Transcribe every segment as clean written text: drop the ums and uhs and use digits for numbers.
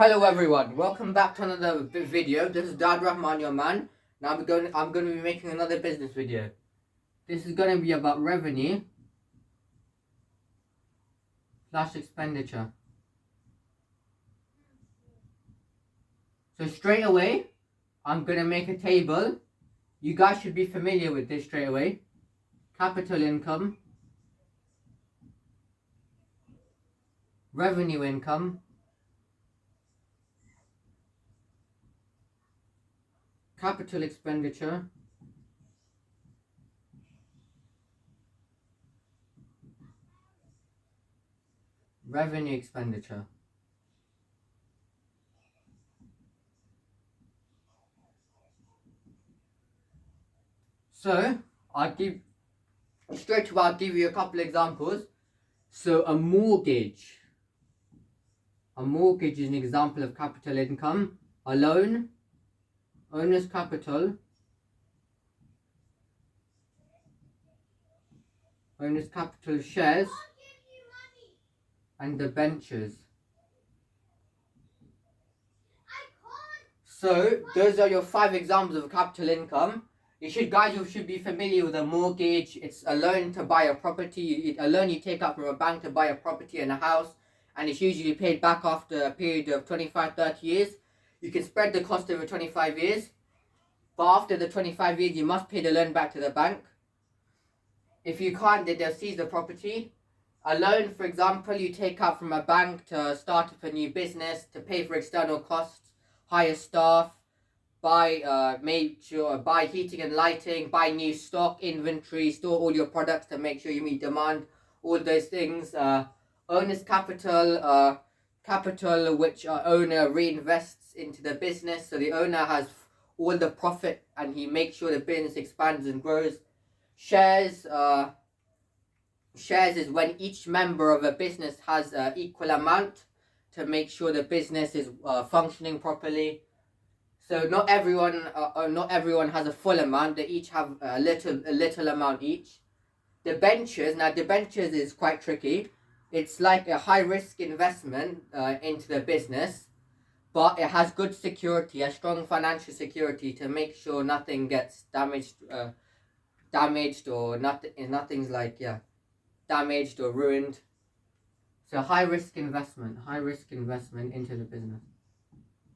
Hello everyone, welcome back to another video. This is Dad Rahman, your man. Now I'm going to be making another business video. This is going to be about revenue / expenditure. So straight away, I'm going to make a table. You guys should be familiar with this straight away. Capital income, revenue income, capital expenditure, revenue expenditure. So I'll give you a couple examples. So a mortgage is an example of capital income. A loan, owner's capital, shares, and debentures. So those are your 5 examples of capital income. You should be familiar with a mortgage. It's a loan to buy a property. A loan you take out from a bank to buy a property and a house, and it's usually paid back after a period of 25-30 years. You can spread the cost over 25 years, but after the 25 years you must pay the loan back to the bank. If you can't, then they'll seize the property. A loan, for example, you take out from a bank to start up a new business, to pay for external costs, hire staff, buy heating and lighting, buy new stock, inventory, store all your products to make sure you meet demand, all those things. Owner's capital, capital which owner reinvests into the business, so the owner has all the profit and he makes sure the business expands and grows. Shares is when each member of a business has an equal amount to make sure the business is functioning properly. So not everyone has a full amount. They each have a little amount each. Debentures is quite tricky. It's like a high risk investment into the business, but it has good security, a strong financial security to make sure nothing gets damaged or nothing's damaged or ruined. So high risk investment into the business.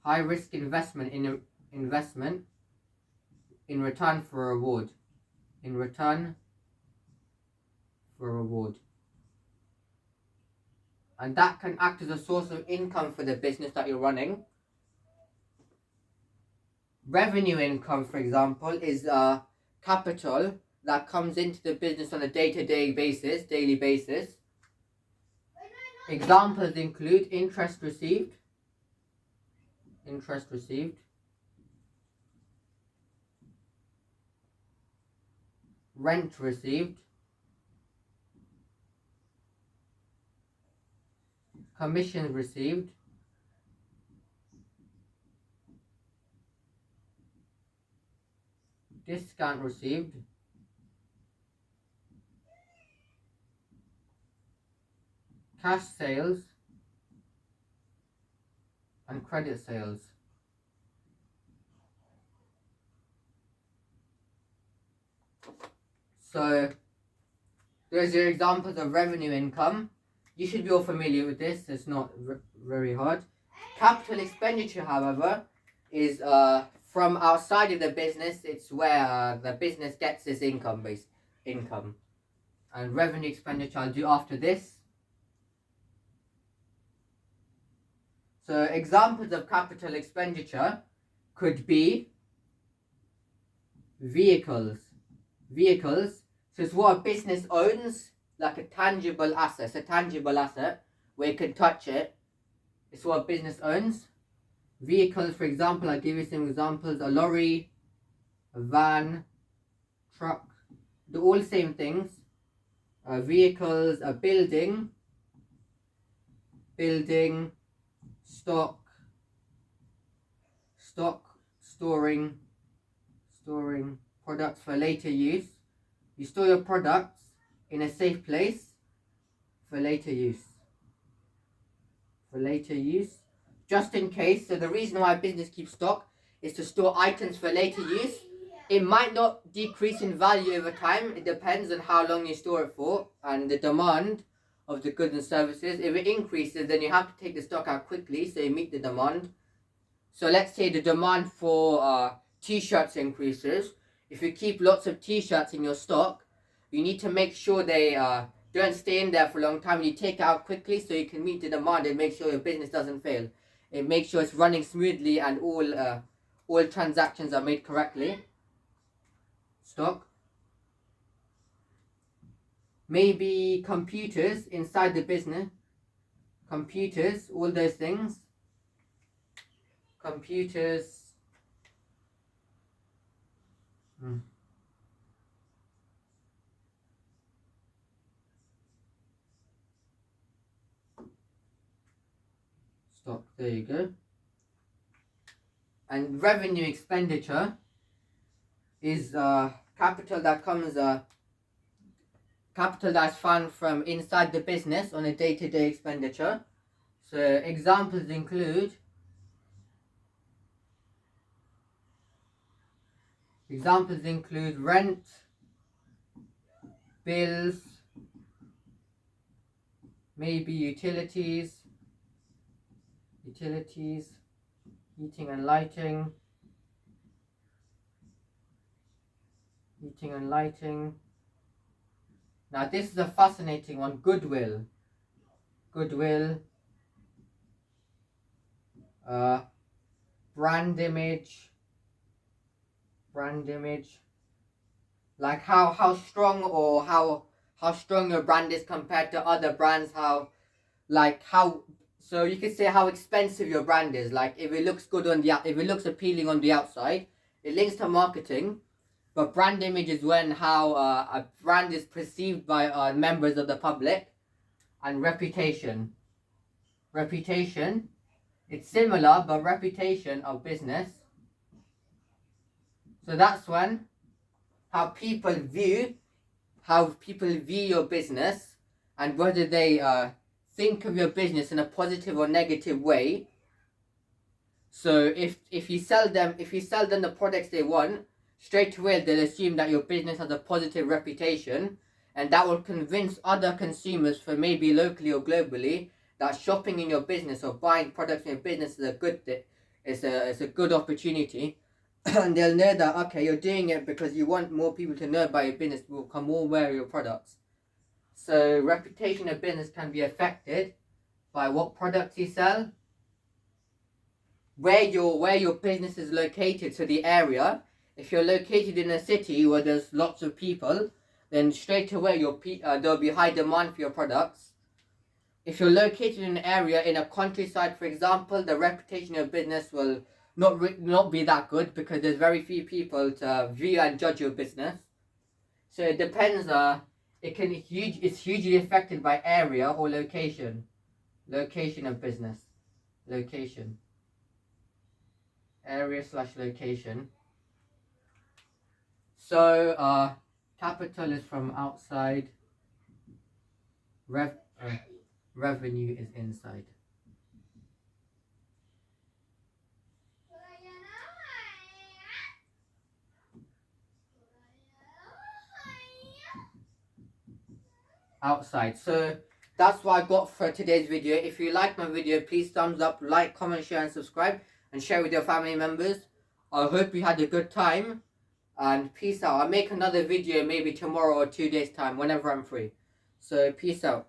High risk investment in return for a reward. And that can act as a source of income for the business that you're running. Revenue income, for example, is capital that comes into the business on a daily basis. Examples include interest received, rent received, commission received, discount received, cash sales, and credit sales. So those are examples of revenue income. You should be all familiar with this. It's not very hard. Capital expenditure, however, is from outside of the business. It's where the business gets its income. And revenue expenditure I'll do after this. So examples of capital expenditure could be vehicles. So it's what a business owns, like a tangible asset where you can touch it. It's what a business owns. Vehicles, for example, I'll give you some examples. A lorry, a van, truck, they're all the same things. Vehicles, a building, stock, storing products for later use. You store your products in a safe place for later use. just in case. So the reason why business keeps stock is to store items for later use. It might not decrease in value over time. It depends on how long you store it for and the demand of the goods and services. If it increases, then you have to take the stock out quickly so you meet the demand. So let's say the demand for t-shirts increases. If you keep lots of t-shirts in your stock, you need to make sure they don't stay in there for a long time. You take it out quickly so you can meet the demand and make sure your business doesn't fail. It makes sure it's running smoothly and all transactions are made correctly. Stock. Maybe computers inside the business. Computers, all those things. Computers. Stock, there you go. And revenue expenditure is capital that comes capital that's found from inside the business on a day-to-day expenditure. So examples include rent, bills, maybe utilities, heating and lighting, Now this is a fascinating one. Goodwill, brand image, like how strong or how strong your brand is compared to other brands, so you could say how expensive your brand is. Like if it looks good if it looks appealing on the outside, it links to marketing. But brand image is when how a brand is perceived by members of the public. And reputation, it's similar, but reputation of business. So that's when how people view your business and whether they think of your business in a positive or negative way. So if you sell them the products they want, straight away they'll assume that your business has a positive reputation, and that will convince other consumers, for maybe locally or globally, that shopping in your business or buying products in your business is a good thing. It's a good opportunity. And they'll know that, okay, you're doing it because you want more people to know about your business, will become more aware of your products. So reputation of business can be affected by what products you sell, where your business is located, so the area. If you're located in a city where there's lots of people, then straight away there'll be high demand for your products. If you're located in an area in a countryside, for example, the reputation of business will not be that good because there's very few people to view and judge your business. So it depends. It's hugely affected by area or location. Location of business. Location. Area/location. So capital is from outside. Revenue is inside. Outside. So that's what I got for today's video. If you like my video, please thumbs up, like, comment, share and subscribe, and share with your family members. I hope you had a good time, and peace out. I'll make another video maybe tomorrow or 2 days time, whenever I'm free. So peace out.